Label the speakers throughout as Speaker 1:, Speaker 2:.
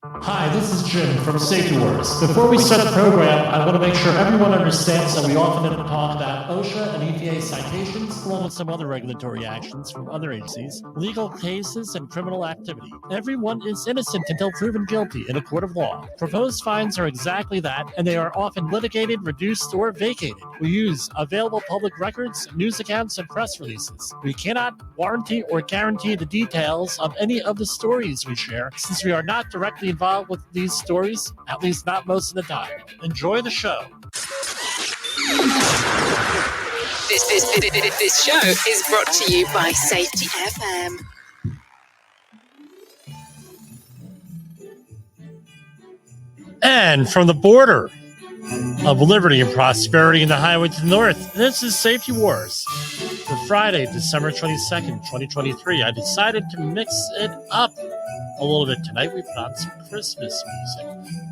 Speaker 1: Hi, this is Jim from Safety Wars. Before we start the program, I want to make sure everyone understands that we often talk about OSHA and EPA citations, along with some other regulatory actions from other agencies, legal cases, and criminal activity. Everyone is innocent until proven guilty in a court of law. Proposed fines are exactly that, and they are often litigated, reduced, or vacated. We use available public records, news accounts, and press releases. We cannot warranty or guarantee the details of any of the stories we share, since we are not directly involved with these stories, at least not most of the time. Enjoy the show.
Speaker 2: This show is brought to you by Safety FM.
Speaker 1: And from the border of liberty and prosperity in the highway to the north, this is Safety Wars. For Friday, December 22nd, 2023, I decided to mix it up a little bit tonight. We put on some Christmas music.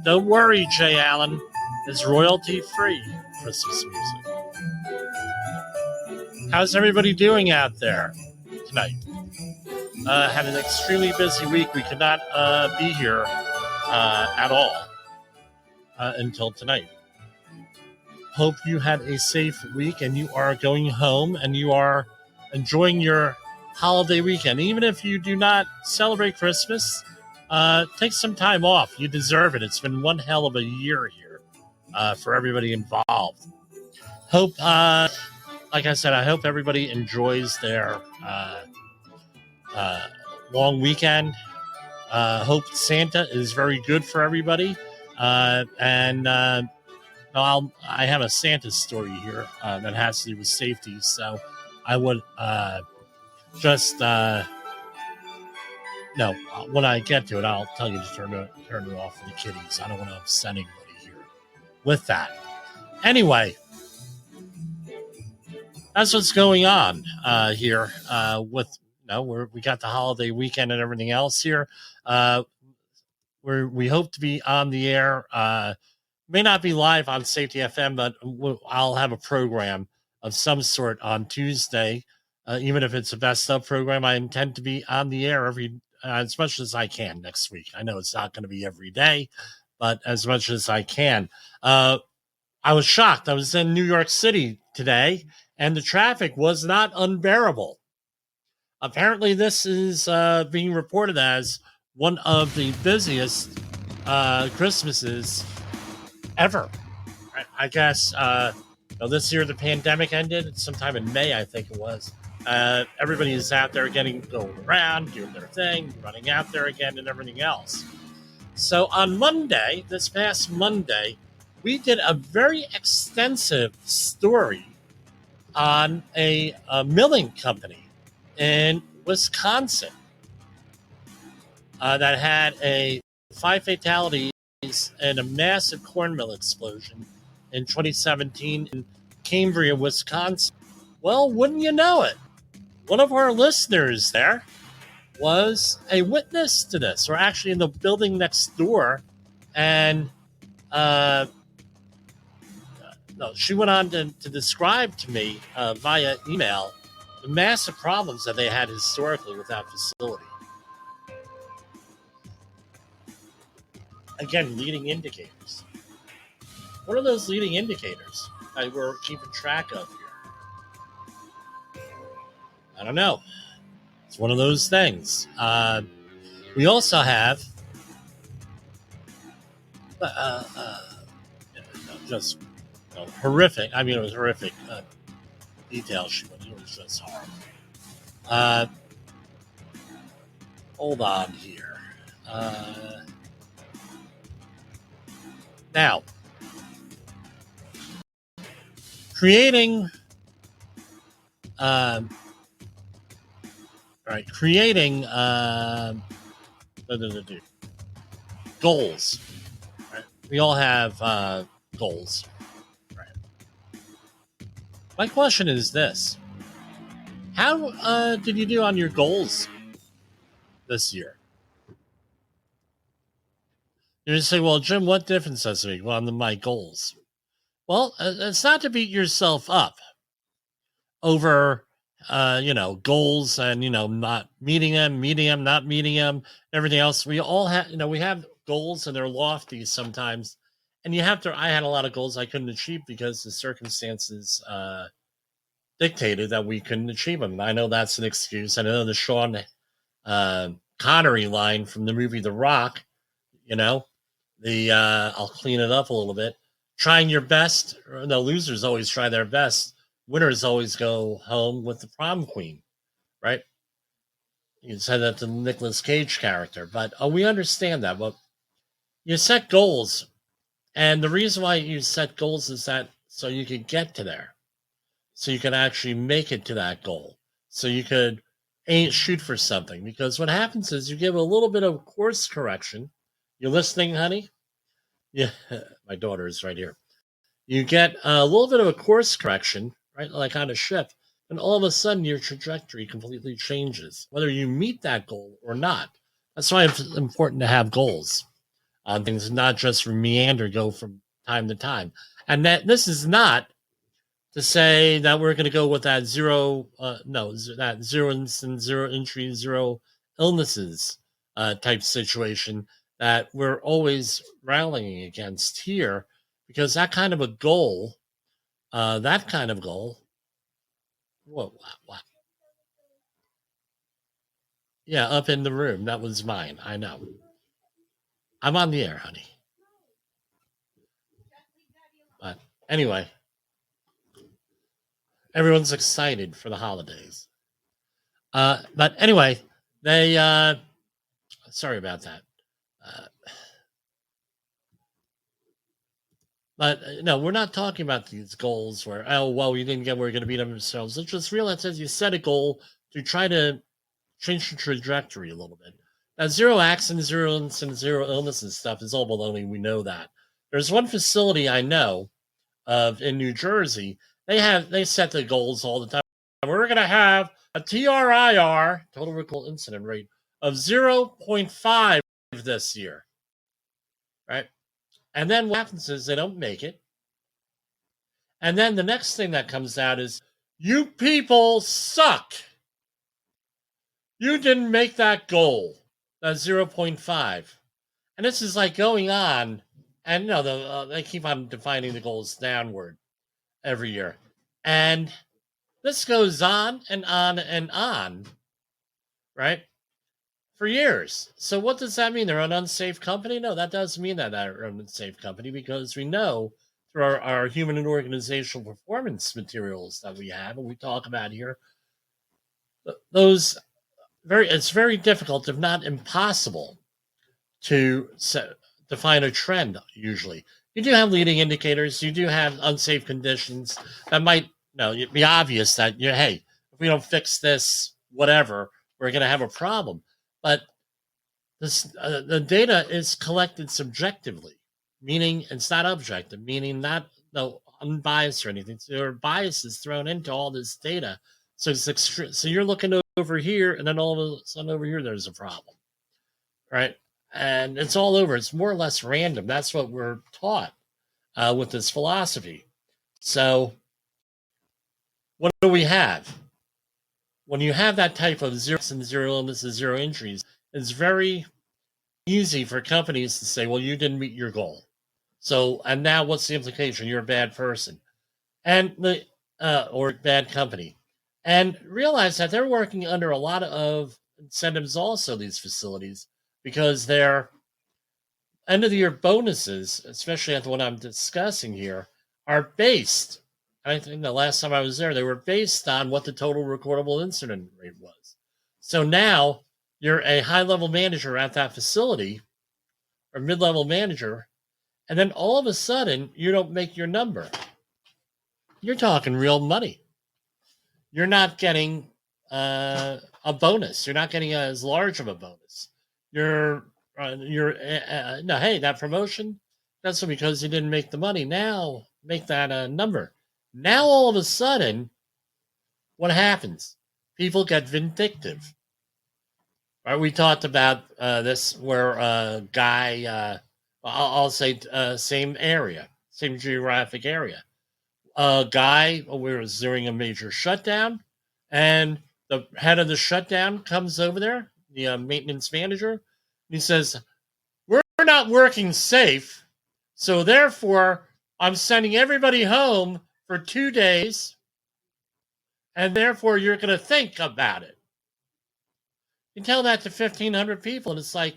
Speaker 1: Don't worry, Jay Allen. It's royalty-free Christmas music. How's everybody doing out there tonight? Had an extremely busy week. We could not be here at all until tonight. Hope you had a safe week and you are going home and you are enjoying your holiday weekend. Even if you do not celebrate Christmas, take some time off. You deserve it. It's been one hell of a year here for everybody involved. Hope, like I said, I hope everybody enjoys their long weekend. Hope Santa is very good for everybody. I have a Santa story here that has to do with safety. So I would when I get to it, I'll tell you to turn it off for the kiddies. I don't want to upset anybody here with that. Anyway, that's what's going on here we got the holiday weekend and everything else here. We hope to be on the air. May not be live on Safety FM, but I'll have a program of some sort on Tuesday. Even if it's a best of program, I intend to be on the air as much as I can next week. I know it's not going to be every day, but as much as I can. I was shocked. I was in New York City today, and the traffic was not unbearable. Apparently, this is being reported as one of the busiest Christmases ever. I guess this year the pandemic ended sometime in May, I think it was. Everybody is out there going around, doing their thing, running out there again and everything else. So on Monday, this past Monday, we did a very extensive story on a milling company in Wisconsin that had 5 fatalities and a massive corn mill explosion in 2017 in Cambria, Wisconsin. Well, wouldn't you know it? One of our listeners there was a witness to this, or actually in the building next door. And she went on to describe to me via email the massive problems that they had historically with that facility. Again, leading indicators. What are those leading indicators that we're keeping track of here? I don't know. It's one of those things. We also have horrific. I mean, it was horrific details she went. It was just horrible. Hold on here. Now, creating goals. Right? We all have goals. Right. My question is this: how did you do on your goals this year? You say, well, Jim, what difference does it make? Well, on my goals. Well, it's not to beat yourself up over, goals and, not meeting them, not meeting them, everything else. We all have, we have goals and they're lofty sometimes. And you have to, I had a lot of goals I couldn't achieve because the circumstances dictated that we couldn't achieve them. I know that's an excuse. I know the Sean Connery line from the movie The Rock, I'll clean it up a little bit. Trying your best. No, losers always try their best. Winners always go home with the prom queen, right? You said that to the Nicolas Cage character, but we understand that. But you set goals, and the reason why you set goals is that so you can get to there, so you can actually make it to that goal, so you could shoot for something. Because what happens is you give a little bit of course correction. You listening, honey? Yeah, my daughter is right here. You get a little bit of a course correction, right? Like on a ship, and all of a sudden your trajectory completely changes, whether you meet that goal or not. That's why it's important to have goals on things, not just meander, go from time to time. And that this is not to say that we're going to go with that that zero instance, zero injury, zero illnesses type situation that we're always rallying against here, because that kind of a goal, whoa, wow. Yeah, up in the room, that was mine. I know. I'm on the air, honey. But anyway, everyone's excited for the holidays. But anyway, they sorry about that. But no, we're not talking about these goals where, oh, well, we didn't get where we're going to beat them ourselves. Let's just realize that you set a goal to try to change the trajectory a little bit. Now, zero accidents, zero incidents, zero illness and stuff is all baloney. We know that. There's one facility I know of in New Jersey. They set the goals all the time. We're going to have a TRIR, total recordable incident rate, of 0.5 this year, right? And then what happens is they don't make it. And then the next thing that comes out is, you people suck. You didn't make that goal, that 0.5. And this is like going on. And they keep on defining the goals downward every year. And this goes on and on and on, right? For years. So what does that mean? They're an unsafe company? No, that doesn't mean that they're an unsafe company, because we know through our human and organizational performance materials that we have and we talk about here, it's very difficult, if not impossible, to define a trend. Usually you do have leading indicators, you do have unsafe conditions that might be obvious that hey, if we don't fix this, whatever, we're going to have a problem. But the data is collected subjectively, meaning it's not objective, meaning not unbiased or anything. So there are biases thrown into all this data. So so you're looking over here, and then all of a sudden over here there's a problem, right? And it's all over. It's more or less random. That's what we're taught with this philosophy. So what do we have? When you have that type of zero and zero illnesses, zero injuries, it's very easy for companies to say, well, you didn't meet your goal. So, and now what's the implication? You're a bad person and or bad company. And realize that they're working under a lot of incentives also, these facilities, because their end of the year bonuses, especially at the one I'm discussing here, are based. I think the last time I was there, they were based on what the total recordable incident rate was. So now you're a high-level manager at that facility, or mid-level manager, and then all of a sudden you don't make your number. You're talking real money. You're not getting a bonus. You're not getting as large of a bonus. Hey, that promotion, that's because you didn't make the money. Now make that number. Now all of a sudden, what happens? People get vindictive. Right? We talked about this where a guy, I'll say same area, same geographic area. A guy, we were during a major shutdown, and the head of the shutdown comes over there, the maintenance manager, and he says, not working safe. So therefore, I'm sending everybody home for 2 days. And therefore, you're going to think about it. You tell that to 1,500 people, and it's like,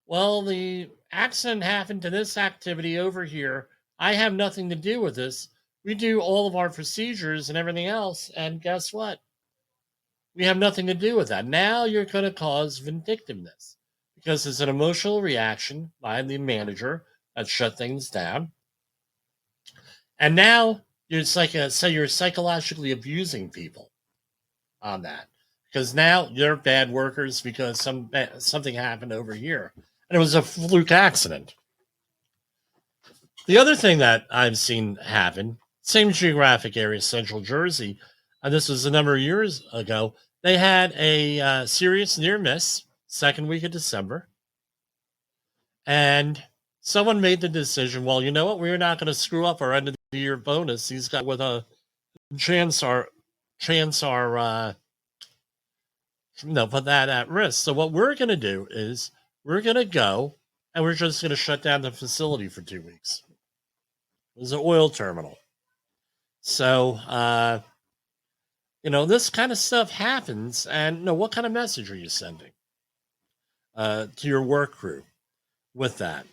Speaker 1: well, the accident happened to this activity over here. I have nothing to do with this. We do all of our procedures and everything else, and guess what? We have nothing to do with that. Now you're going to cause vindictiveness because it's an emotional reaction by the manager that shut things down. And now you're you're psychologically abusing people on that because now you're bad workers because something happened over here and it was a fluke accident. The other thing that I've seen happen, same geographic area, Central Jersey, and this was a number of years ago, they had a serious near miss, second week of December, and someone made the decision, well, you know what, we're not going to screw up our end of the year bonus. He's got with a chance our put that at risk. So what we're going to do is we're going to go and we're just going to shut down the facility for 2 weeks. It was an oil terminal. So, this kind of stuff happens. And what kind of message are you sending to your work crew with that?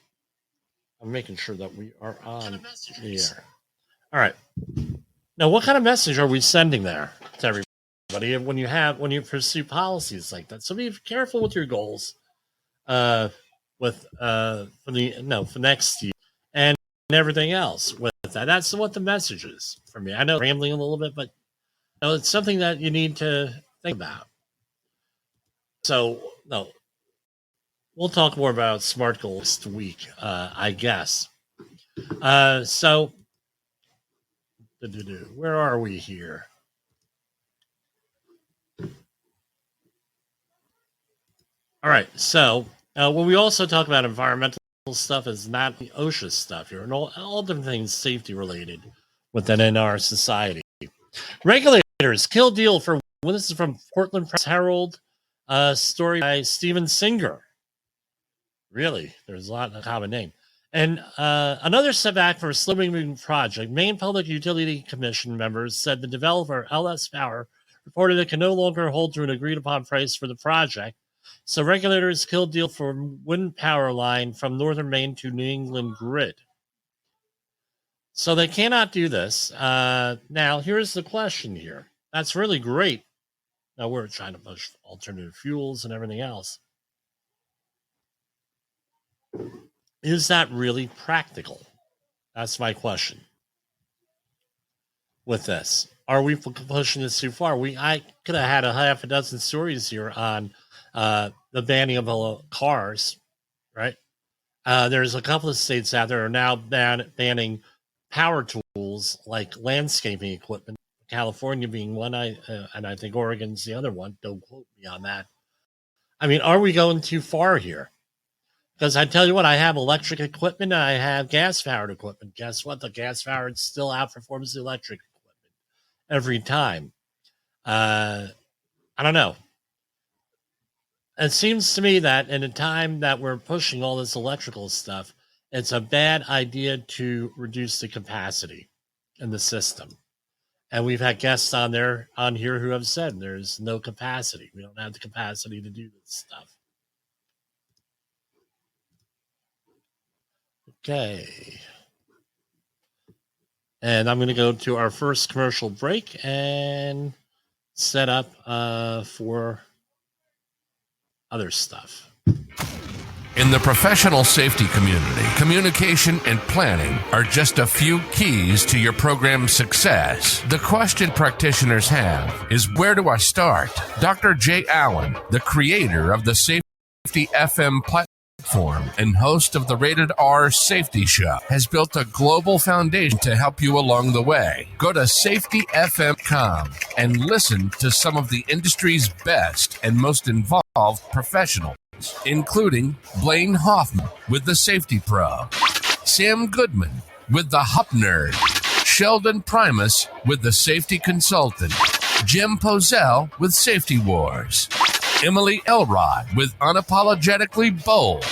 Speaker 1: I'm making sure that we are on the air. All right. Now, what kind of message are we sending there to everybody when you pursue policies like that? So be careful with your goals for next year and everything else with that. That's what the message is for me. I know I'm rambling a little bit, but it's something that you need to think about. So, we'll talk more about SMART goals next week, I guess. So, where are we here? All right. So, when we also talk about environmental stuff, is not the OSHA stuff here, and all different things safety related within our society. Regulators kill deal for. Well, this is from Portland Press Herald, story by Steven Singer. Really, there's a lot of common name. And another setback for a slow-moving project. Maine Public Utility Commission members said the developer, LS Power, reported it can no longer hold to an agreed-upon price for the project. So regulators killed deal for wind power line from northern Maine to New England grid. So they cannot do this. Now, here's the question here. That's really great. Now, we're trying to push alternative fuels and everything else. Is that really practical? That's my question. With this, are we pushing this too far? I could have had a half a dozen stories here on the banning of cars, right? There's a couple of states out there are now banning power tools like landscaping equipment. California being one, and I think Oregon's the other one. Don't quote me on that. I mean, are we going too far here? Because I tell you what, I have electric equipment and I have gas-powered equipment. Guess what? The gas-powered still outperforms the electric equipment every time. I don't know. It seems to me that in a time that we're pushing all this electrical stuff, it's a bad idea to reduce the capacity in the system. And we've had guests on here who have said there's no capacity. We don't have the capacity to do this stuff. Okay. And I'm going to go to our first commercial break and set up for other stuff.
Speaker 3: In the professional safety community, communication and planning are just a few keys to your program's success. The question practitioners have is, where do I start? Dr. Jay Allen, the creator of the Safety FM platform and host of the Rated R Safety Show, has built a global foundation to help you along the way. Go to safetyfm.com and listen to some of the industry's best and most involved professionals, including Blaine Hoffman with the Safety Pro, Sam Goodman with the Hop Nerd, Sheldon Primus with the Safety Consultant, Jim Pozell with Safety Wars, Emily Elrod with Unapologetically Bold,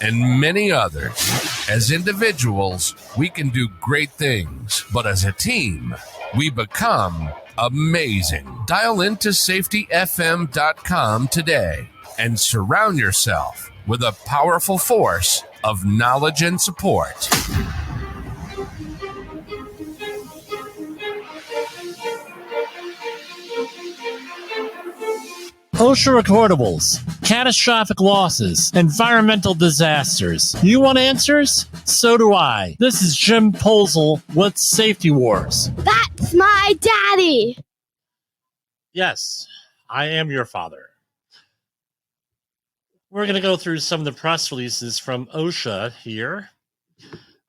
Speaker 3: and many others. As individuals, we can do great things, but as a team, we become amazing. Dial into safetyfm.com today and surround yourself with a powerful force of knowledge and support.
Speaker 1: OSHA recordables, catastrophic losses, environmental disasters. You want answers? So do I. This is Jim Posel with Safety Wars.
Speaker 4: That's my daddy.
Speaker 1: Yes, I am your father. We're going to go through some of the press releases from OSHA here.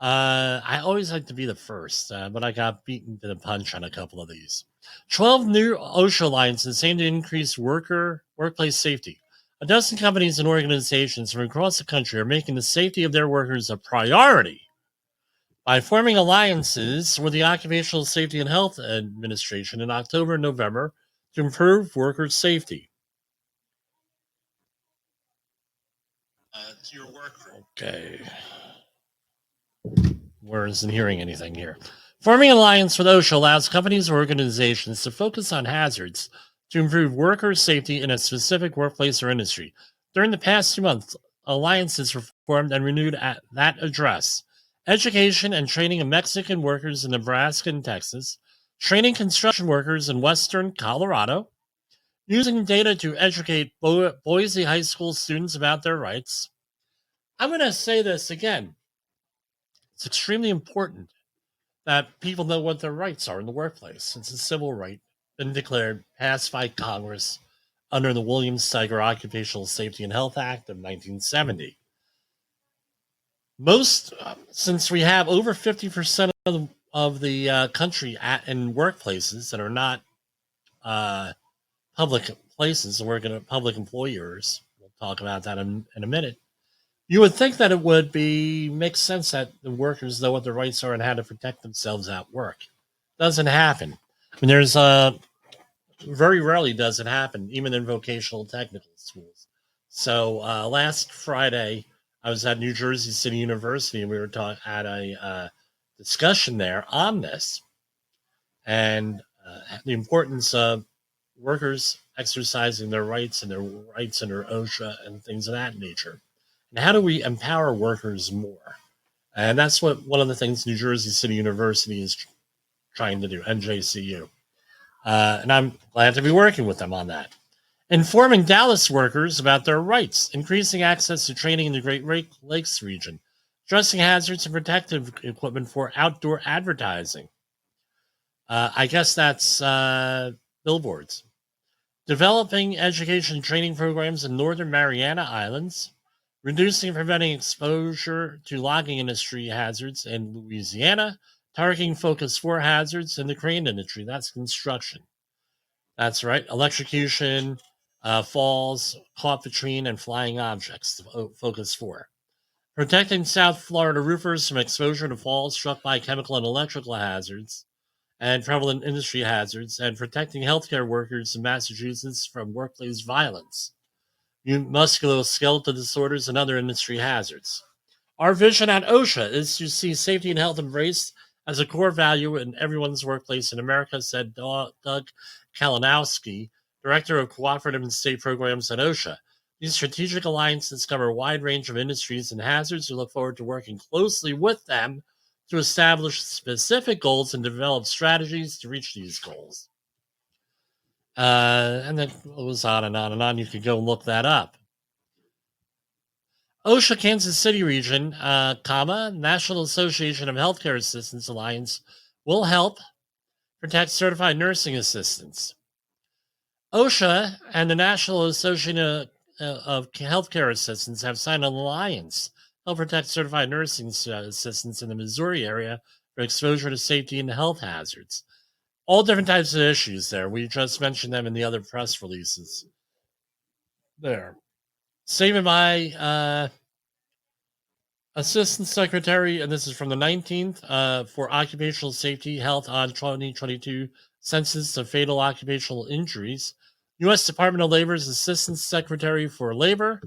Speaker 1: I always like to be the first, but I got beaten to the punch on a couple of these. 12 new OSHA alliances aim to increase workplace safety. A dozen companies and organizations from across the country are making the safety of their workers a priority by forming alliances with the Occupational Safety and Health Administration in October and November to improve workers' safety. To your work. Okay. Isn't hearing anything here. Forming an alliance with OSHA allows companies or organizations to focus on hazards to improve worker safety in a specific workplace or industry. During the past 2 months, alliances were formed and renewed at that address. Education and training of Mexican workers in Nebraska and Texas, training construction workers in western Colorado, using data to educate Boise High School students about their rights. I'm going to say this again. It's extremely important that people know what their rights are in the workplace. It's a civil right, been declared, passed by Congress under the Williams-Steiger Occupational Safety and Health Act of 1970. Since we have over 50% of the country in workplaces that are not public places, and we're going to public employers. We'll talk about that in a minute. You would think that it would make sense that the workers know what their rights are and how to protect themselves at work. Doesn't happen. I mean, there's very rarely does it happen, even in vocational technical schools. So last Friday, I was at New Jersey City University, and we were at a discussion there on this, and the importance of workers exercising their rights under OSHA and things of that nature. And how do we empower workers more? And that's what one of the things New Jersey City University is trying to do, NJCU. And I'm glad to be working with them on that. Informing Dallas workers about their rights, increasing access to training in the Great Lakes region, addressing hazards and protective equipment for outdoor advertising. I guess that's billboards. Developing education and training programs in Northern Mariana Islands, reducing and preventing exposure to logging industry hazards in Louisiana, targeting Focus 4 hazards in the crane industry. That's construction. That's right. Electrocution, falls, caught between, and flying objects. Focus 4. Protecting South Florida roofers from exposure to falls struck by chemical and electrical hazards and prevalent industry hazards, and protecting healthcare workers in Massachusetts from workplace violence, musculoskeletal disorders, and other industry hazards. Our vision at OSHA is to see safety and health embraced as a core value in everyone's workplace in America, said Doug Kalinowski, Director of Cooperative and State Programs at OSHA. These strategic alliances cover a wide range of industries and hazards. We look forward to working closely with them to establish specific goals and develop strategies to reach these goals. And then it goes on and on and on. You could go look that up. OSHA Kansas City region, National Association of Healthcare Assistants Alliance will help protect certified nursing assistants. OSHA and the National Association of Healthcare Assistants have signed an alliance to help protect certified nursing assistants in the Missouri area for exposure to safety and health hazards. All different types of issues there. We just mentioned them in the other press releases. There. Statement by Assistant Secretary, and this is from the 19th, for Occupational Safety Health on 2022 Census of Fatal Occupational Injuries. U.S. Department of Labor's Assistant Secretary for Labor,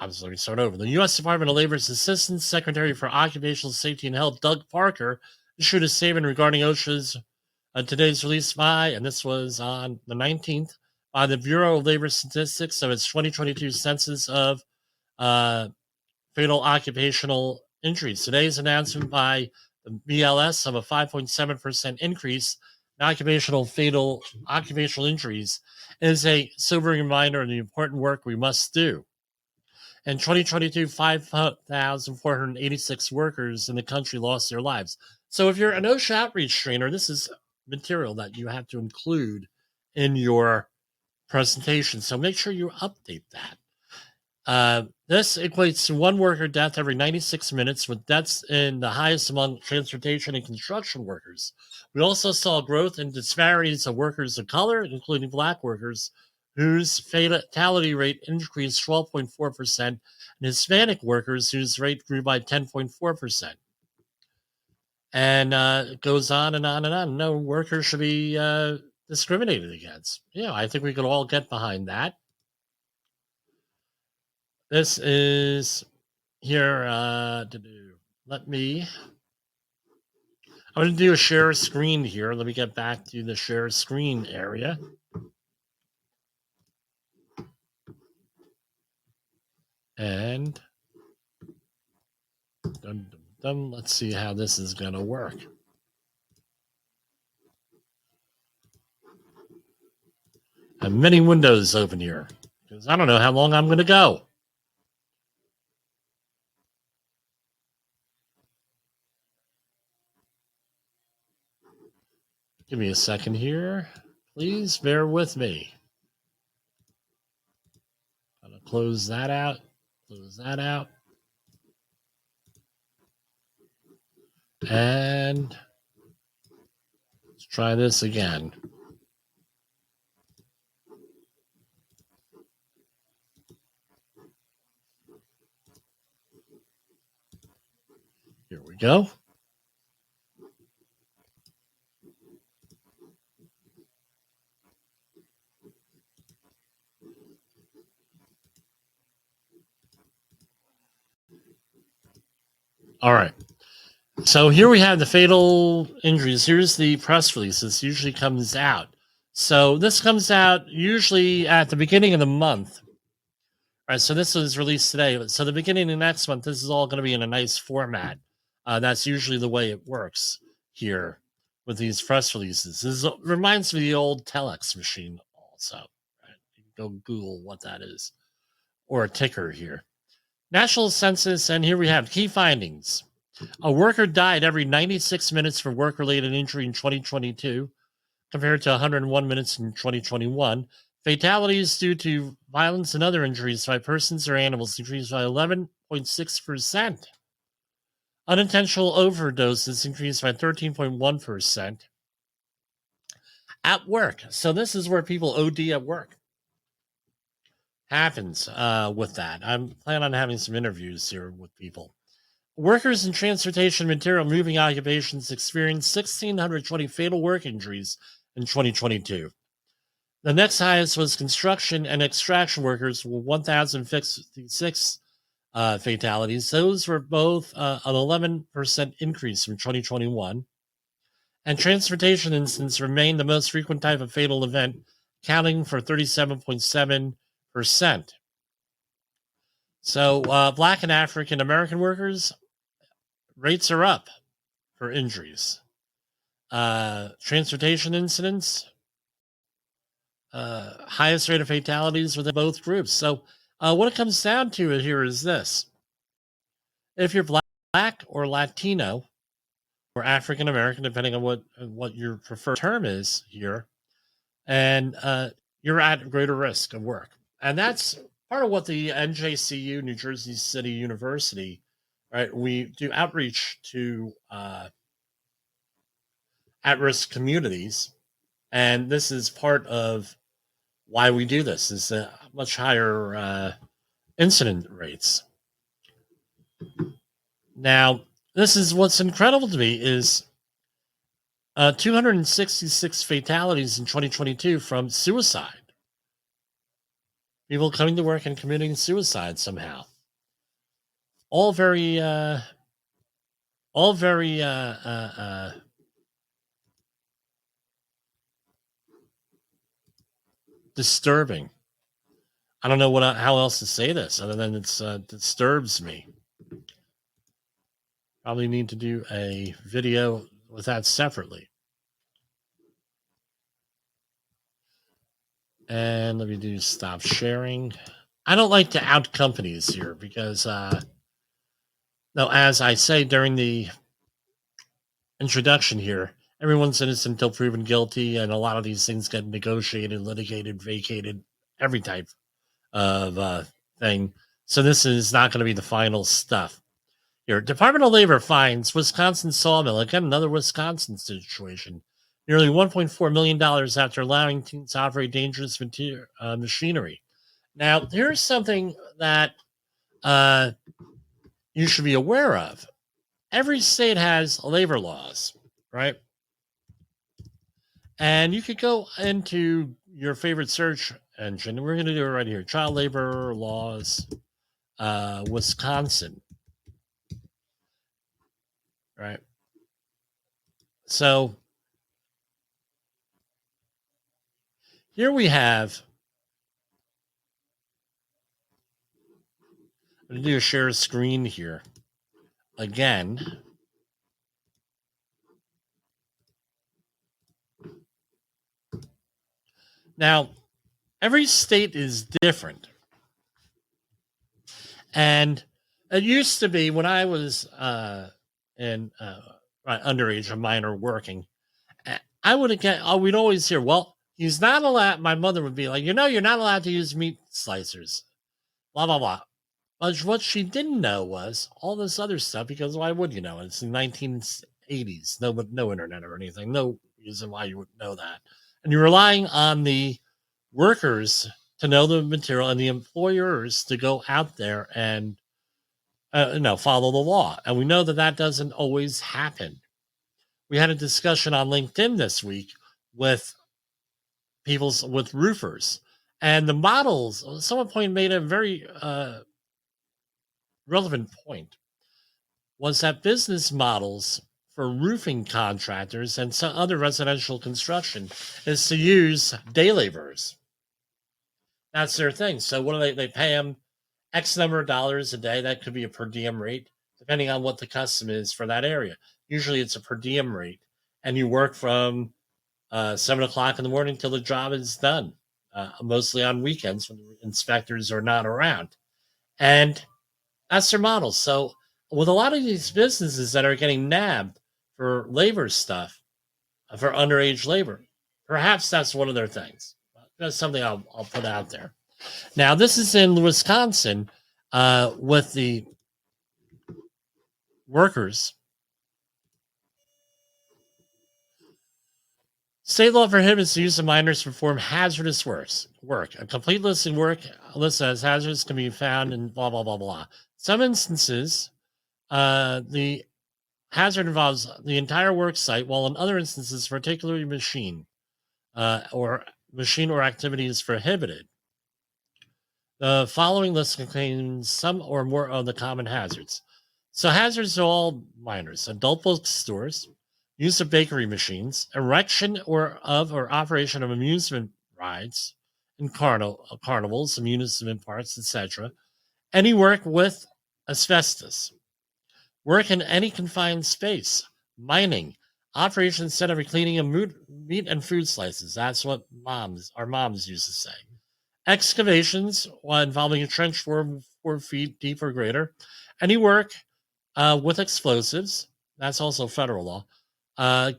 Speaker 1: let me start over. The U.S. Department of Labor's Assistant Secretary for Occupational Safety and Health, Doug Parker, issued a statement regarding OSHA's today's release by, and this was on the 19th, by the Bureau of Labor Statistics of its 2022 census of fatal occupational injuries. Today's announcement by the BLS of a 5.7% increase in occupational injuries is a sobering reminder of the important work we must do. In 2022, 5,486 workers in the country lost their lives. So if you're an OSHA outreach trainer, this is material that you have to include in your presentation. So make sure you update that. This equates to one worker death every 96 minutes, with deaths in the highest among transportation and construction workers. We also saw growth in disparities of workers of color, including Black workers, whose fatality rate increased 12.4%, and Hispanic workers, whose rate grew by 10.4%. And it goes on and on and on. No worker should be discriminated against. I think we could all get behind that. This is here to do. I'm going to do a share screen here. Let me get back to the share screen area. And let's see how this is going to work. I have many windows open here because I don't know how long I'm going to go. Give me a second here. Please bear with me. I'm going to close that out. And let's try this again. Here we go. All right. So here we have the fatal injuries. Here's the press release. This usually comes out. So this comes out usually at the beginning of the month. All right, so this was released today. So the beginning of next month, this is all going to be in a nice format. That's usually the way it works here with these press releases. This reminds me of the old telex machine also. Right? You can go Google what that is. Or a ticker here. National Census, and here we have key findings. A worker died every 96 minutes for work-related injury in 2022, compared to 101 minutes in 2021. Fatalities due to violence and other injuries by persons or animals increased by 11.6%. Unintentional overdoses increased by 13.1%. At work. So this is where people OD at work. Happens with that. I'm planning on having some interviews here with people. Workers in transportation material moving occupations experienced 1,620 fatal work injuries in 2022. The next highest was construction and extraction workers with 1,056 fatalities. Those were both an 11% increase from 2021. And transportation incidents remain the most frequent type of fatal event, accounting for 37.7%. So Black and African American workers, rates are up for injuries. Transportation incidents, highest rate of fatalities within both groups. So what it comes down to here is this. If you're Black or Latino or African American, depending on what your preferred term is here, and you're at greater risk of work. And that's part of what the NJCU, New Jersey City University, right? We do outreach to at-risk communities, and this is part of why we do this. Is much higher incident rates. Now, this is what's incredible to me is 266 fatalities in 2022 from suicide. People coming to work and committing suicide somehow. all very disturbing. I don't know how else to say this other than it disturbs me. Probably need to do a video with that separately. And let me do stop sharing. I don't like to out companies here because, as I say during the introduction here, everyone's innocent until proven guilty, and a lot of these things get negotiated, litigated, vacated, every type of thing. So this is not going to be the final stuff. Here, Department of Labor finds Wisconsin sawmill, again, another Wisconsin situation, nearly $1.4 million after allowing teams to operate dangerous machinery. Now, here's something that you should be aware of. Every state has labor laws, right? And you could go into your favorite search engine. We're going to do it right here. Child labor laws, Wisconsin. Right. So here we have, I'm going to do a share screen here again. Now, every state is different. And it used to be when I was underage, a minor working, I would get, we'd always hear, well, he's not allowed. My mother would be like, you're not allowed to use meat slicers, blah, blah, blah. But what she didn't know was all this other stuff, because why would you know? It's the 1980s, no internet or anything, no reason why you wouldn't know that. And you're relying on the workers to know the material and the employers to go out there and follow the law. And we know that doesn't always happen. We had a discussion on LinkedIn this week with with roofers, and the models. Someone made a very relevant point, was that business models for roofing contractors and some other residential construction is to use day laborers. That's their thing. So what do they pay them X number of dollars a day? That could be a per diem rate, depending on what the custom is for that area. Usually it's a per diem rate, and you work from 7 o'clock in the morning till the job is done, mostly on weekends when the inspectors are not around. And that's their model. So with a lot of these businesses that are getting nabbed for labor stuff, for underage labor, perhaps that's one of their things. That's something I'll put out there. Now, this is in Wisconsin with the workers. State law prohibits the use of minors to perform hazardous work. A complete list as hazardous can be found in blah, blah, blah, blah. Some instances, the hazard involves the entire work site, while in other instances, particularly machine or activity is prohibited. The following list contains some or more of the common hazards. So hazards are all minors: adult bookstores, use of bakery machines, erection or operation of amusement rides in carnivals, amusement parks, etc. Any work with asbestos, work in any confined space, mining, operation instead of cleaning of meat and food slices. That's what our moms used to say. Excavations involving a trench 4 feet deep or greater. Any work with explosives. That's also federal law.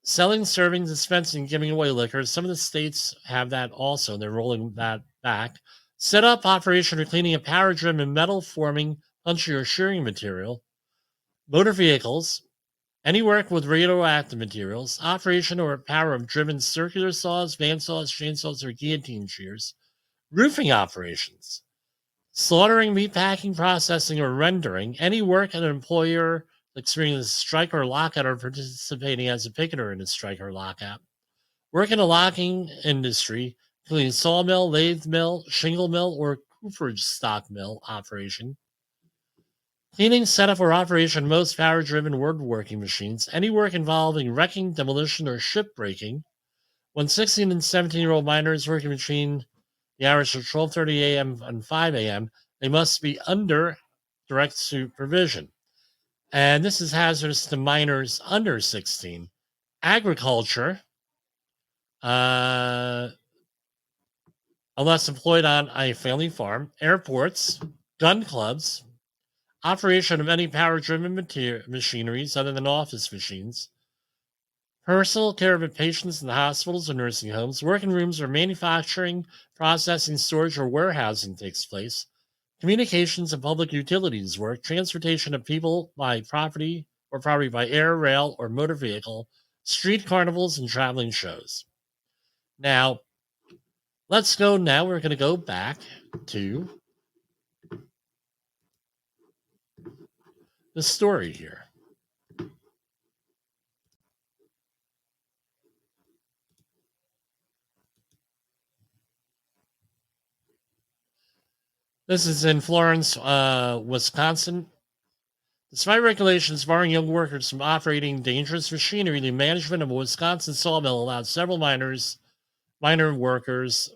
Speaker 1: Selling, serving, dispensing, giving away liquor. Some of the states have that also. They're rolling that back. Set up, operation, or cleaning of power-driven metal forming, punchy, or shearing material. Motor vehicles. Any work with radioactive materials. Operation or power of driven circular saws, bandsaws, chainsaws, or guillotine shears. Roofing operations. Slaughtering, meatpacking, processing, or rendering. Any work an employer experiencing a strike or lockout or participating as a picketer in a strike or lockout. Work in a logging industry, including sawmill, lathe mill, shingle mill, or cooperage stock mill operation. Cleaning, setup, or operation of most power-driven woodworking machines. Any work involving wrecking, demolition, or ship breaking. When 16 and 17-year-old minors working between the hours of 12:30 a.m. and 5 a.m., they must be under direct supervision. And this is hazardous to minors under 16. Agriculture, unless employed on a family farm. Airports, gun clubs, operation of any power-driven machineries other than office machines. Personal care of patients in the hospitals or nursing homes. Working rooms where manufacturing, processing, storage, or warehousing takes place. Communications and public utilities work. Transportation of people by property or property by air, rail, or motor vehicle. Street carnivals and traveling shows. Now, let's go now. We're going to go back to the story here. This is in Florence, Wisconsin. Despite regulations barring young workers from operating dangerous machinery, the management of a Wisconsin sawmill allowed several minor workers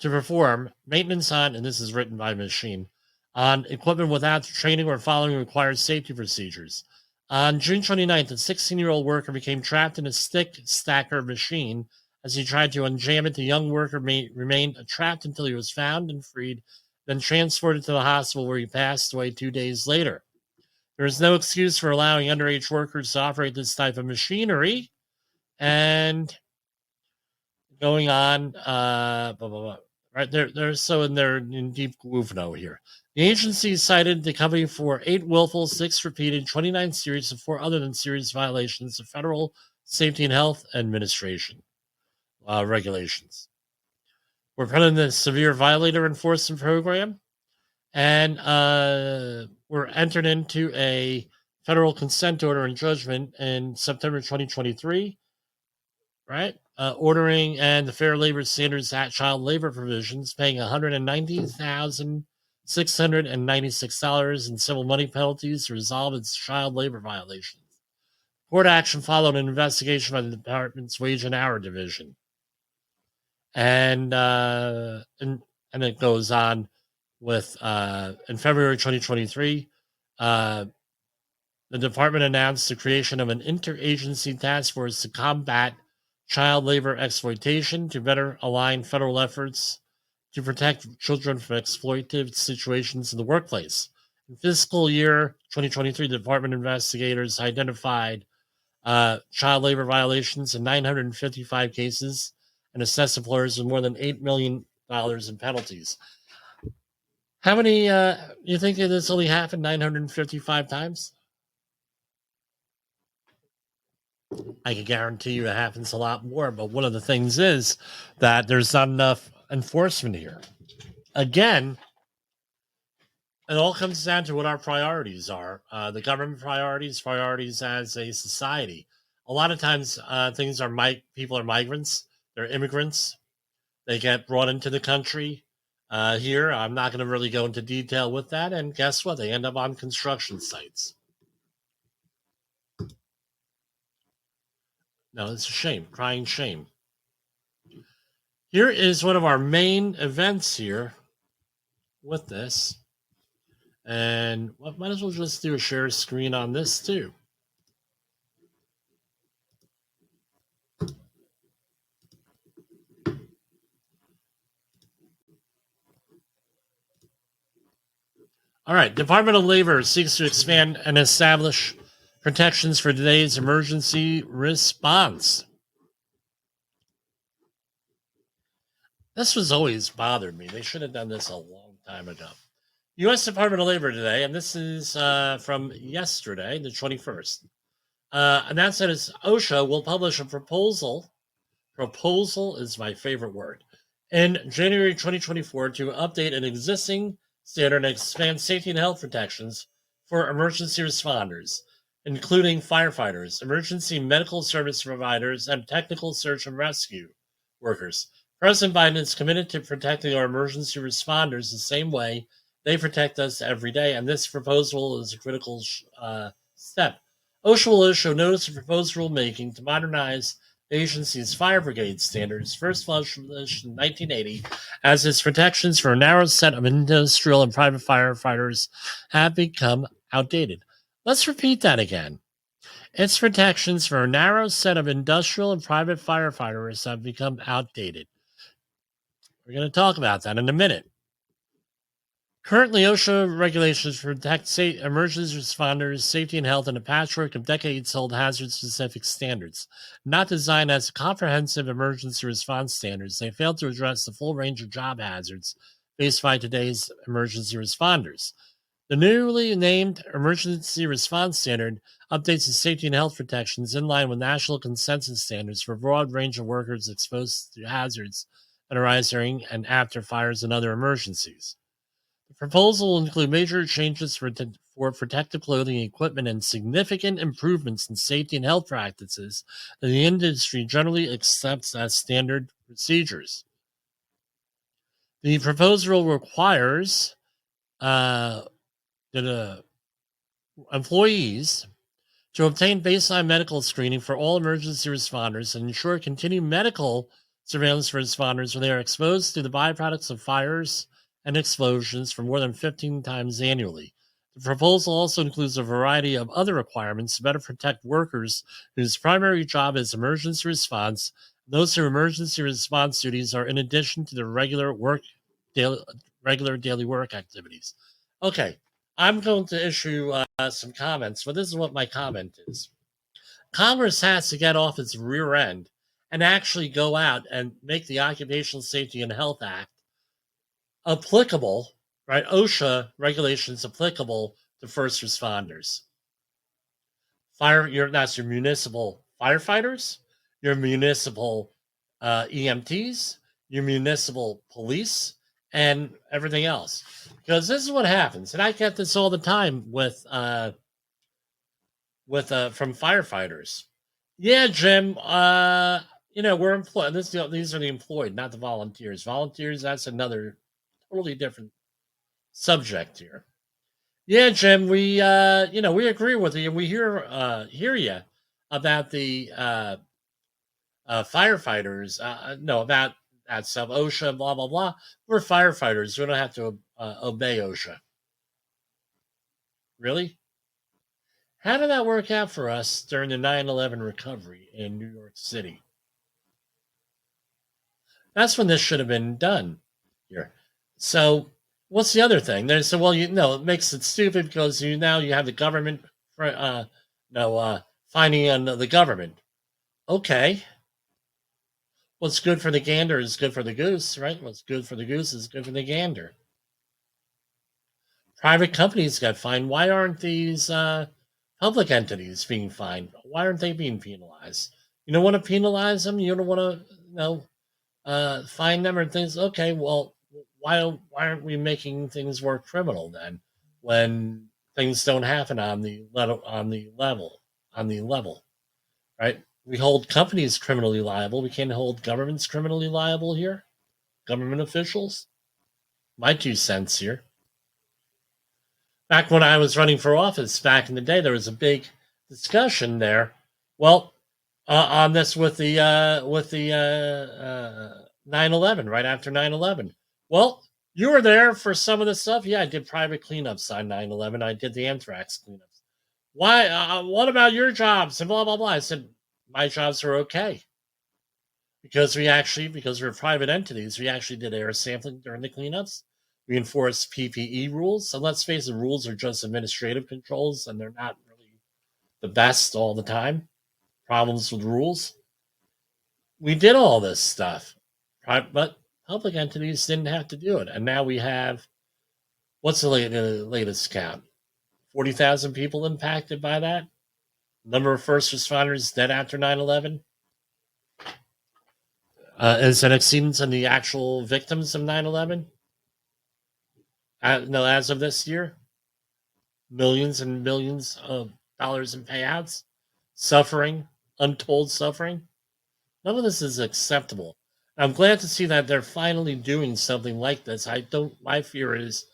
Speaker 1: to perform maintenance on, and this is written by machine, on equipment without training or following required safety procedures. On June 29th, a 16-year-old worker became trapped in a stick stacker machine. As he tried to unjam it, the young worker remained trapped until he was found and freed, then transported to the hospital where he passed away 2 days later. There is no excuse for allowing underage workers to operate this type of machinery. And going on, blah, blah, blah. Right, they're so they're in deep Guvno here. The agency cited the company for 8 willful, 6 repeated, 29 serious, and 4 other than serious violations of federal safety and health administration regulations. We're put in the severe violator enforcement program, and we're entered into a federal consent order and judgment in September 2023, right? Ordering and the Fair Labor Standards Act child labor provisions, paying $190,696 in civil money penalties to resolve its child labor violations. Court action followed an investigation by the department's Wage and Hour Division. And it goes on with in February 2023, the department announced the creation of an interagency task force to combat child labor exploitation to better align federal efforts to protect children from exploitative situations in the workplace. In fiscal year 2023, the department investigators identified child labor violations in 955 cases and assessed employers with more than $8 million in penalties. How many, you think this only happened 955 times? I can guarantee you it happens a lot more, but one of the things is that there's not enough enforcement here. Again, it all comes down to what our priorities are. The government priorities as a society. A lot of times things are people are migrants, they're immigrants. They get brought into the country here. I'm not going to really go into detail with that. And guess what? They end up on construction sites. No, it's a shame. Crying shame. Here is one of our main events here with this. And might as well just do a share screen on this too. All right. Department of Labor seeks to expand and establish protections for today's emergency response. This was always bothered me. They should have done this a long time ago. U.S. Department of Labor today, and this is from yesterday, the 21st, announced that OSHA will publish a proposal is my favorite word, in January 2024 to update an existing standard and expand safety and health protections for emergency responders, including firefighters, emergency medical service providers, and technical search and rescue workers. President Biden is committed to protecting our emergency responders the same way They protect us every day, and this proposal is a critical step. OSHA will issue notice of proposed rulemaking to modernize the agency's fire brigade standards, first published in 1980, as its protections for a narrow set of industrial and private firefighters have become outdated. Let's repeat that again. Its protections for a narrow set of industrial and private firefighters have become outdated. We're going to talk about that in a minute. Currently, OSHA regulations protect emergency responders' safety and health in a patchwork of decades-old hazard-specific standards. Not designed as comprehensive emergency response standards, they fail to address the full range of job hazards faced by today's emergency responders. The newly named Emergency Response Standard updates the safety and health protections in line with national consensus standards for a broad range of workers exposed to hazards that arise during and after fires and other emergencies. The proposal will include major changes for protective clothing equipment and significant improvements in safety and health practices that the industry generally accepts as standard procedures. The proposal requires that employees to obtain baseline medical screening for all emergency responders and ensure continued medical surveillance for responders when they are exposed to the byproducts of fires and explosions for more than 15 times annually. The proposal also includes a variety of other requirements to better protect workers whose primary job is emergency response. Those whose emergency response duties are in addition to their regular daily work activities. Okay, I'm going to issue some comments, but this is what my comment is. Congress has to get off its rear end and actually go out and make the Occupational Safety and Health Act applicable, right? OSHA regulations applicable to first responders. That's your municipal firefighters, your municipal EMTs, your municipal police, and everything else. Because this is what happens, and I get this all the time with from firefighters. Yeah, Jim. We're employed. These are the employed, not the volunteers. Volunteers, that's another totally different subject here. Yeah, Jim, we agree with you. We hear you about the firefighters. About that stuff, OSHA, blah blah blah. We're firefighters. We don't have to obey OSHA. Really? How did that work out for us during the 9/11 recovery in New York City? That's when this should have been done here. So what's the other thing? They said, well, it makes it stupid because you have the government finding on the government. Okay. What's good for the gander is good for the goose, right? What's good for the goose is good for the gander. Private companies got fined. Why aren't these public entities being fined? Why aren't they being penalized? You don't want to penalize them? You don't want to, fine them or things? Okay, well, why aren't we making things more criminal then when things don't happen on the level, right? We hold companies criminally liable. We can't hold governments criminally liable here. Government officials. My 2 cents here. Back when I was running for office back in the day, there was a big discussion there. Well, on this with the 9/11, right after 9/11. Well, you were there for some of the stuff. Yeah, I did private cleanups on 9/11. I did the anthrax cleanups. Why? What about your jobs? And blah blah blah. I said my jobs are okay because we're private entities. We actually did air sampling during the cleanups. We enforce PPE rules. And let's face it, rules are just administrative controls, and they're not really the best all the time. Problems with rules. We did all this stuff, but public entities didn't have to do it. And now we have, what's the latest count? 40,000 people impacted by that. Number of first responders dead after 9/11. Is an exceedance in the actual victims of 9/11? No, as of this year, millions and millions of dollars in payouts, suffering, untold suffering. None of this is acceptable. I'm glad to see that they're finally doing something like this. My fear is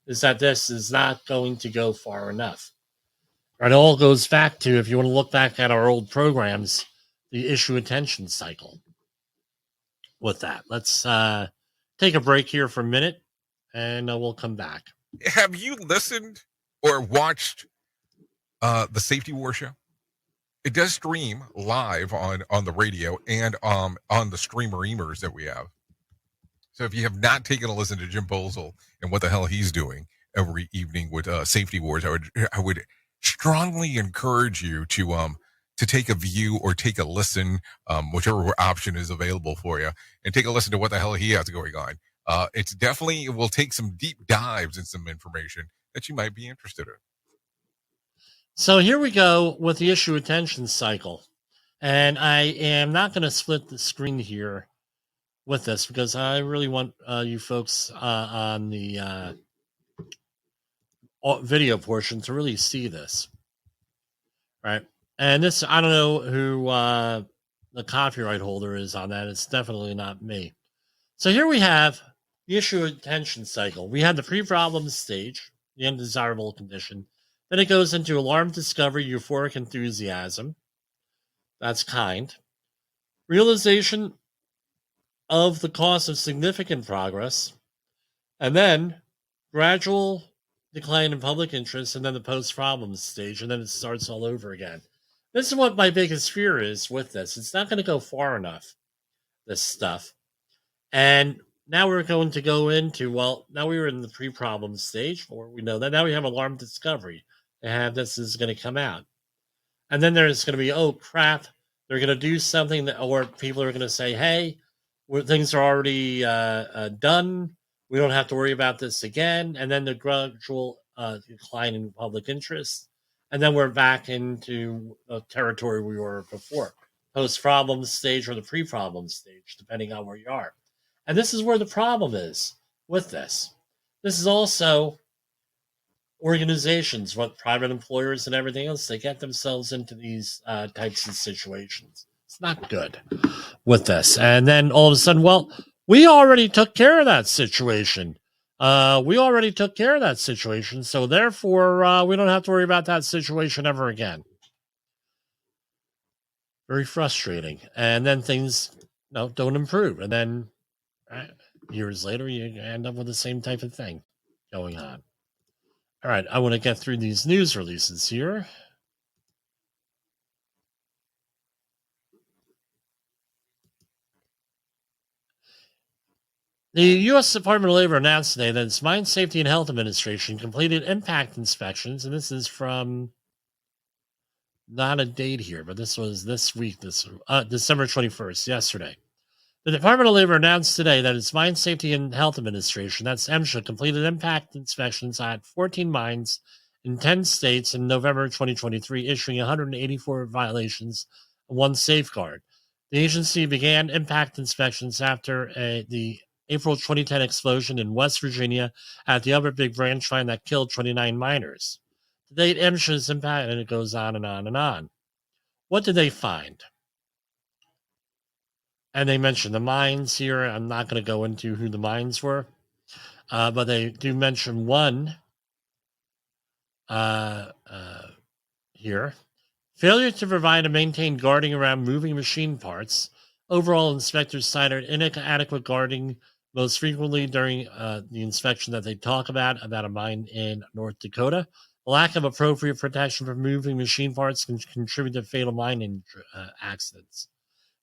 Speaker 1: is that this is not going to go far enough. It all goes back to, if you want to look back at our old programs, the issue attention cycle. With that, let's take a break here for a minute, and we'll come back.
Speaker 5: Have you listened or watched the Safety War Show? It does stream live on the radio and on the streamer-emers that we have. So if you have not taken a listen to Jim Bosel and what the hell he's doing every evening with Safety Wars, I would strongly encourage you to take a view or take a listen, whichever option is available for you, and take a listen to what the hell he has going on. It will take some deep dives and some information that you might be interested in.
Speaker 1: So here we go with the issue attention cycle. And I am not going to split the screen here with this because I really want you folks on the video portion to really see this. Right. And this, I don't know who the copyright holder is on that. It's definitely not me. So here we have the issue attention cycle. We had the pre-problem stage, the undesirable condition. Then it goes into alarm discovery, euphoric enthusiasm. That's kind. Realization of the cost of significant progress. And then gradual decline in public interest, and then the post-problem stage, and then it starts all over again. This is what my biggest fear is with this. It's not going to go far enough, this stuff. And now we're going to go into, well, now we were in the pre-problem stage, or we know that. Now we have alarm discovery. They have this is going to come out. And then there's going to be, oh, crap, they're going to do something that, or people are going to say, hey, things are already done. We don't have to worry about this again. And then the gradual decline in public interest. And then we're back into the territory we were before, post-problem stage or the pre-problem stage, depending on where you are. And this is where the problem is with this. This is also organizations, what private employers and everything else, they get themselves into these types of situations. It's not good with this. And then all of a sudden, well, we already took care of that situation. So therefore, we don't have to worry about that situation ever again. Very frustrating. And then things don't improve. And then years later, you end up with the same type of thing going on. All right, I want to get through these news releases here. The U.S. Department of Labor announced today that its Mine Safety and Health Administration completed impact inspections, and this is from not a date here, but this was this week, December 21st, yesterday. The Department of Labor announced today that its Mine Safety and Health Administration, that's MSHA, completed impact inspections at 14 mines in 10 states in November 2023, issuing 184 violations and 1 safeguard. The agency began impact inspections after the April 2010 explosion in West Virginia at the Upper Big Branch mine that killed 29 miners. To date, MSHA's impact, and it goes on and on and on. What did they find? And they mentioned the mines here. I'm not going to go into who the mines were, but they do mention one here. Failure to provide and maintain guarding around moving machine parts. Overall, inspectors cited inadequate guarding most frequently during the inspection that they talk about a mine in North Dakota. Lack of appropriate protection for moving machine parts can contribute to fatal mine accidents.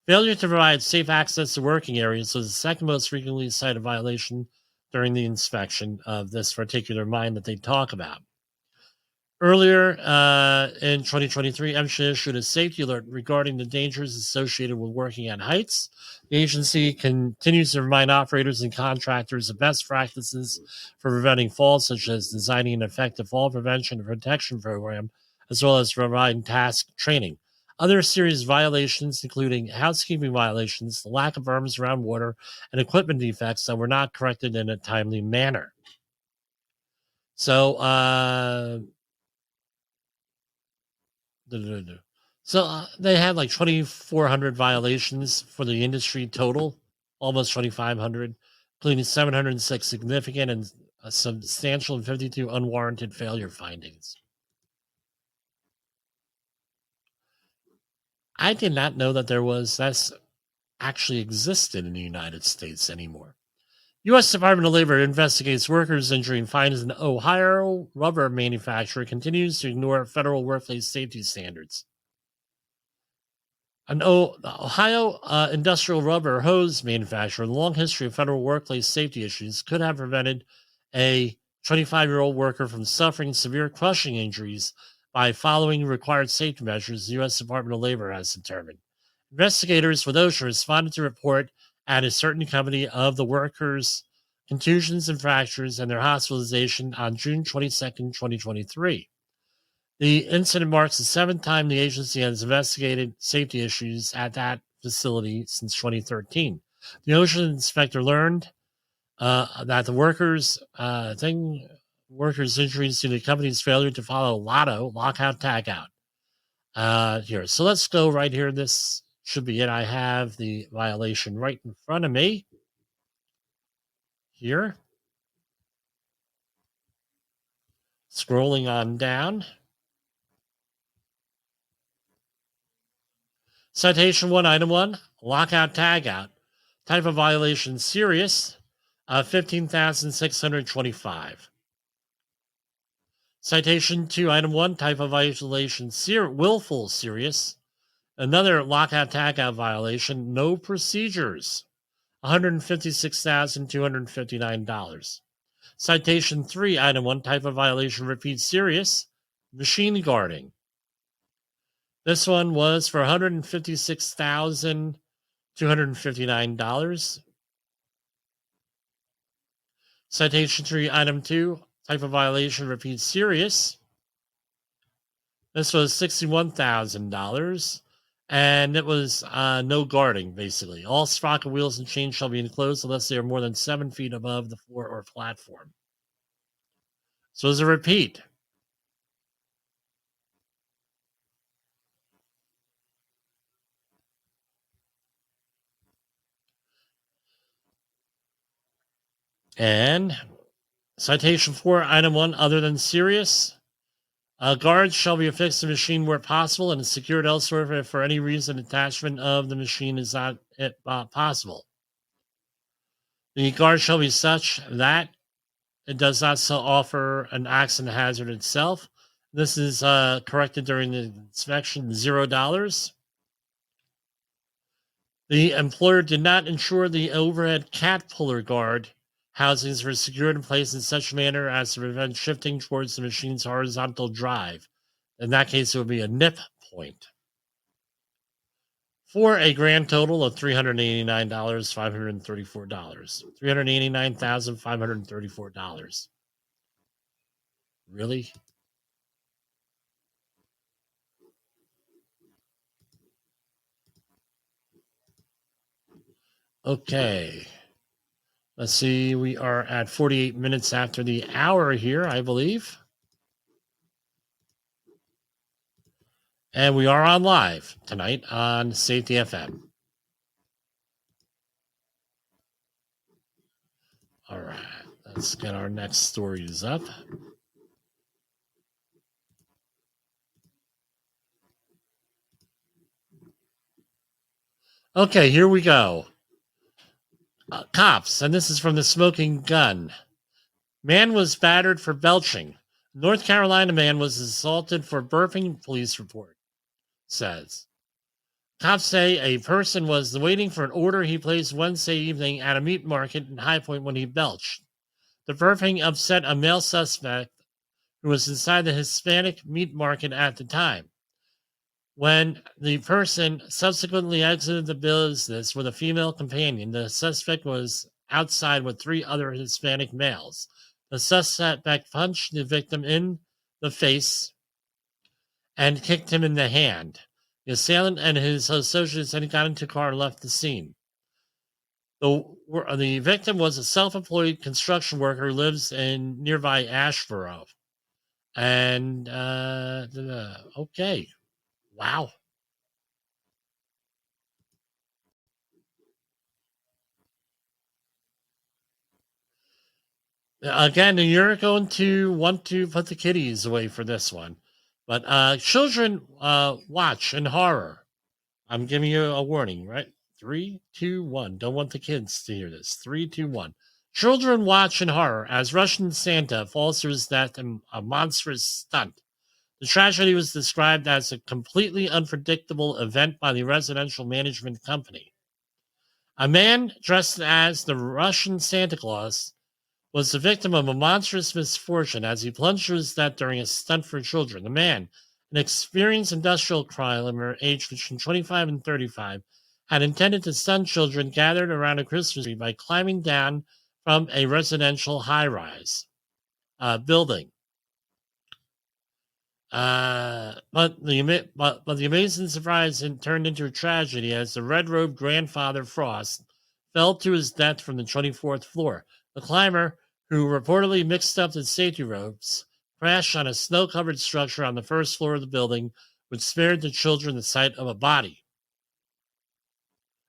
Speaker 1: Failure to provide safe access to working areas was the second most frequently cited violation during the inspection of this particular mine that they talk about. Earlier in 2023, MSHA issued a safety alert regarding the dangers associated with working at heights. The agency continues to remind operators and contractors of best practices for preventing falls, such as designing an effective fall prevention and protection program, as well as providing task training. Other serious violations, including housekeeping violations, the lack of berms around water, and equipment defects that were not corrected in a timely manner. So, they had like 2,400 violations for the industry total, almost 2,500, including 706 significant and substantial and 52 unwarranted failure findings. I did not know that that's actually existed in the United States anymore. U.S. Department of Labor investigates workers' injury and finds an Ohio rubber manufacturer continues to ignore federal workplace safety standards. An Ohio industrial rubber hose manufacturer with a long history of federal workplace safety issues could have prevented a 25-year-old worker from suffering severe crushing injuries by following required safety measures, the U.S. Department of Labor has determined. Investigators with OSHA responded to report at a certain company of the workers' contusions and fractures and their hospitalization on June 22nd, 2023. The incident marks the seventh time the agency has investigated safety issues at that facility since 2013. The OSHA inspector learned that the workers' injuries due to the company's failure to follow lockout tagout. Here, so let's go right here. This should be it. I have the violation right in front of me. Here, scrolling on down. Citation 1, Item 1, lockout tagout. Type of violation, serious, 15,625. Citation 2, Item 1, type of violation, willful serious. Another lockout tagout violation, no procedures, $156,259. Citation 3, Item 1, type of violation, repeat serious, machine guarding. This one was for $156,259. Citation 3, Item 2, type of violation, repeat serious. This was $61,000, and it was no guarding, basically. All sprocket wheels and chains shall be enclosed unless they are more than 7 feet above the floor or platform. So as a repeat. And citation 4, Item 1, other than serious. Guards shall be affixed to the machine where possible and secured elsewhere if for any reason attachment of the machine is not possible. The guard shall be such that it does not offer an accident hazard itself. This is corrected during the inspection, $0. The employer did not ensure the overhead cat puller guard housings were secured in place in such a manner as to prevent shifting towards the machine's horizontal drive. In that case, it would be a nip point. For a grand total of $389,534. $389,534. Really? Okay. Let's see. We are at 48 minutes after the hour here, I believe. And we are on live tonight on Safety FM. All right. Let's get our next stories up. Okay, here we go. Cops, and this is from the Smoking Gun. Man was battered for belching. North Carolina man was assaulted for burping, police report says. Cops say a person was waiting for an order he placed Wednesday evening at a meat market in High Point when he belched. The burping upset a male suspect who was inside the Hispanic meat market at the time. When the person subsequently exited the business with a female companion, the suspect was outside with 3 other Hispanic males. The suspect punched the victim in the face and kicked him in the hand. The assailant and his associates then got into a car and left the scene. The victim was a self-employed construction worker who lives in nearby Asheboro. And, okay. Wow. Again, you're going to want to put the kiddies away for this one. But children watch in horror. I'm giving you a warning, right? 3, 2, 1. Don't want the kids to hear this. 3, 2, 1. Children watch in horror as Russian Santa falls to his death in a monstrous stunt. The tragedy was described as a completely unpredictable event by the residential management company. A man dressed as the Russian Santa Claus was the victim of a monstrous misfortune as he plunged to his death during a stunt for children. The man, an experienced industrial climber aged between 25 and 35, had intended to stun children gathered around a Christmas tree by climbing down from a residential high-rise building. But the amazing surprise turned into a tragedy as the red-robed grandfather Frost fell to his death from the 24th floor. The climber, who reportedly mixed up his safety ropes, crashed on a snow-covered structure on the first floor of the building, which spared the children the sight of a body.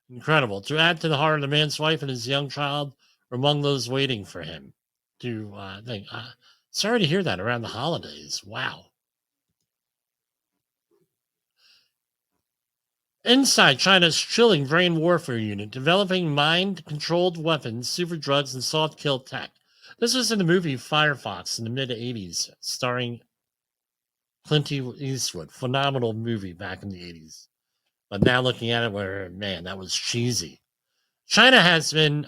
Speaker 1: Incredible. To add to the horror, the man's wife and his young child were among those waiting for him to think. Sorry to hear that around the holidays. Wow. Inside China's chilling brain warfare unit, developing mind-controlled weapons, super drugs, and soft kill tech. This was in the movie Firefox in the mid-'80s, starring Clint Eastwood. Phenomenal movie back in the 80s. But now looking at it, man, that was cheesy. China has been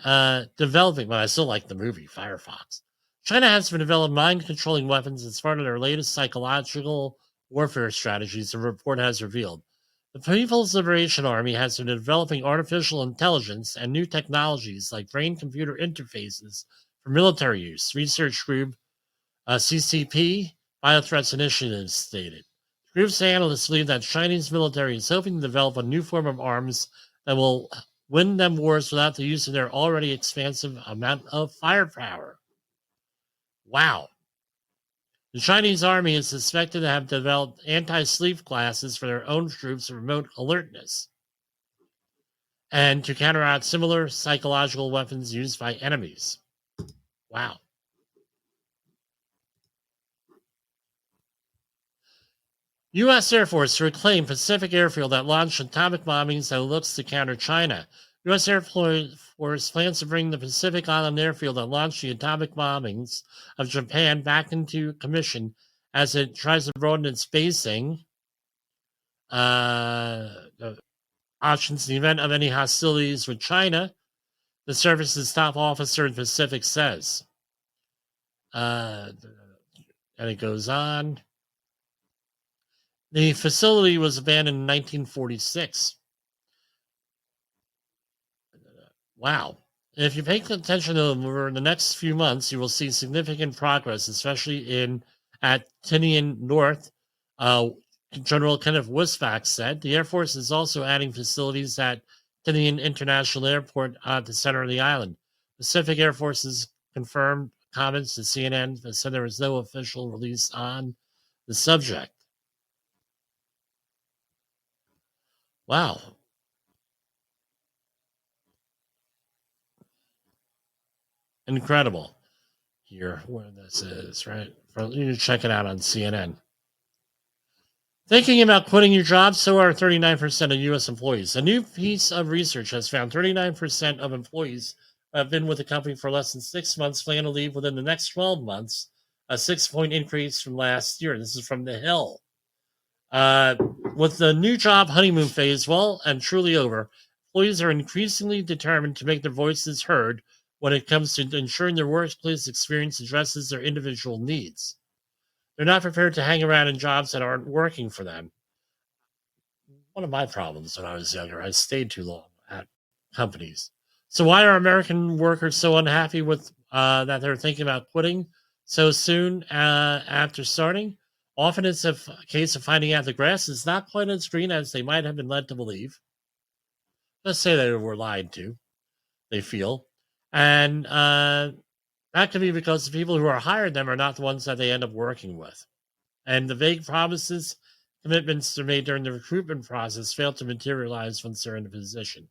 Speaker 1: developing, but I still like the movie Firefox. China has been developing mind-controlling weapons as part of their latest psychological warfare strategies, the report has revealed. The People's Liberation Army has been developing artificial intelligence and new technologies like brain-computer interfaces for military use, research group CCP Biothreats Initiative stated. The group's analysts believe that Chinese military is hoping to develop a new form of arms that will win them wars without the use of their already expansive amount of firepower. Wow. The Chinese army is suspected to have developed anti-sleep glasses for their own troops' remote alertness and to counteract similar psychological weapons used by enemies. Wow. U.S. Air Force to reclaim Pacific Airfield that launched atomic bombings that looks to counter China. U.S. Air Force plans to bring the Pacific Island Airfield that launched the atomic bombings of Japan back into commission as it tries to broaden its basing options in the event of any hostilities with China, the service's top officer in Pacific says. And it goes on. The facility was abandoned in 1946. Wow. If you pay attention to them over the next few months, you will see significant progress, especially at Tinian North. General Kenneth Wisbach said the Air Force is also adding facilities at Tinian International Airport at the center of the island. Pacific Air Force's confirmed comments to CNN that said there was no official release on the subject. Wow. Incredible. Here, where this is, right? You can check it out on CNN. Thinking about quitting your job, so are 39% of U.S. employees. A new piece of research has found 39% of employees who have been with the company for less than 6 months plan to leave within the next 12 months, a 6-point increase from last year. This is from The Hill. With the new job honeymoon phase well and truly over, employees are increasingly determined to make their voices heard when it comes to ensuring their workplace experience addresses their individual needs. They're not prepared to hang around in jobs that aren't working for them. One of my problems when I was younger, I stayed too long at companies. So why are American workers so unhappy with that they're thinking about quitting so soon after starting? Often it's a case of finding out the grass is not quite as green as they might have been led to believe. Let's say they were lied to, they feel. And that could be because the people who are hired them are not the ones that they end up working with. And the vague promises, commitments they're made during the recruitment process fail to materialize once they're in a position.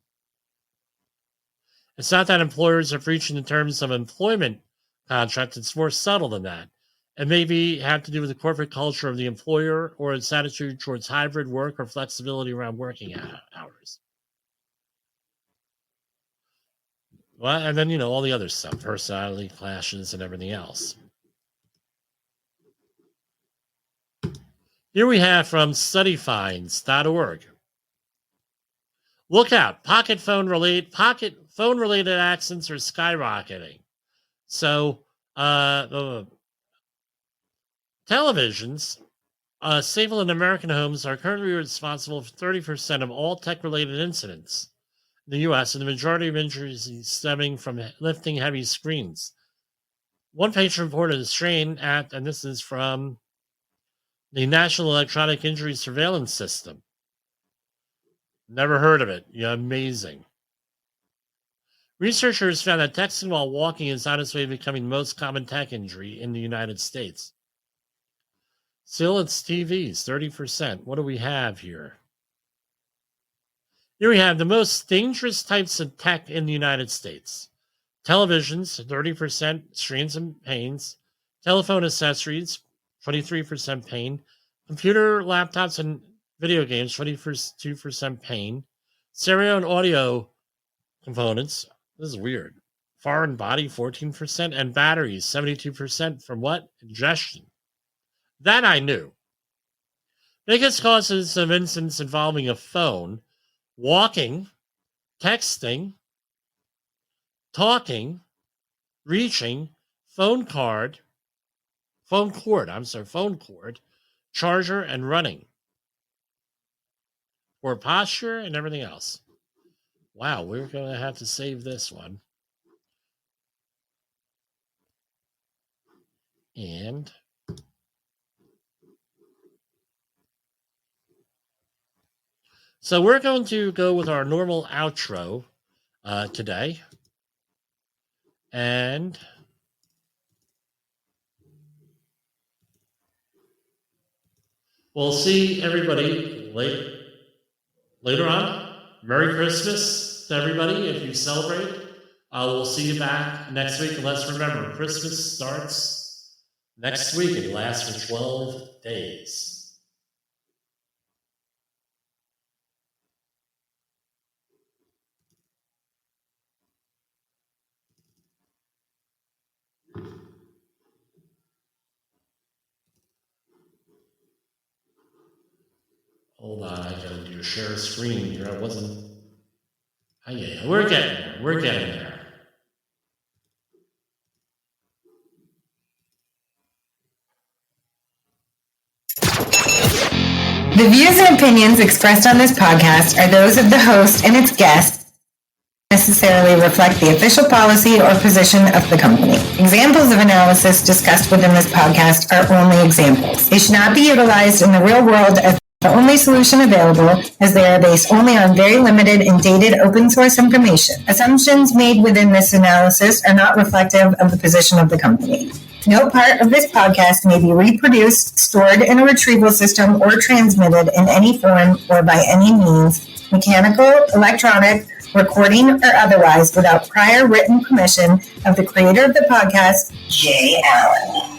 Speaker 1: It's not that employers are breaching the terms of employment contract. It's more subtle than that. And maybe have to do with the corporate culture of the employer or its attitude towards hybrid work or flexibility around working hours. Well, and then, all the other stuff, personality clashes and everything else. Here we have from studyfinds.org. Look out, pocket phone related accidents are skyrocketing. So, televisions, stable in American homes, are currently responsible for 30% of all tech-related incidents in the U.S., and the majority of injuries stemming from lifting heavy screens. One patient reported a strain at, and this is from the National Electronic Injury Surveillance System. Never heard of it. Yeah, amazing. Researchers found that texting while walking is on its way to becoming the most common tech injury in the United States. Still, it's TVs, 30%. What do we have here? Here we have the most dangerous types of tech in the United States. Televisions, 30% strains and pains. Telephone accessories, 23% pain. Computer, laptops, and video games, 22% pain. Stereo and audio components, this is weird. Foreign body, 14%. And batteries, 72% from what? Ingestion. That I knew. Biggest causes of incidents involving a phone: walking, texting, talking, reaching, phone cord, charger, and running. Poor posture and everything else. Wow, we're going to have to save this one. And so we're going to go with our normal outro today. And we'll see everybody later on. Merry Christmas to everybody if you celebrate. We'll see you back next week. And let's remember, Christmas starts next week and lasts for 12 days. Hold on, I gotta do a share screen here. I wasn't. Oh, yeah, we're getting there. We're getting there.
Speaker 6: The views and opinions expressed on this podcast are those of the host and its guests, necessarily reflect the official policy or position of the company. Examples of analysis discussed within this podcast are only examples. They should not be utilized in the real world as the only solution available, as they are based only on very limited and dated open source information. Assumptions made within this analysis are not reflective of the position of the company. No part of this podcast may be reproduced, stored in a retrieval system, or transmitted in any form or by any means, mechanical, electronic, recording, or otherwise, without prior written permission of the creator of the podcast, Jay Allen.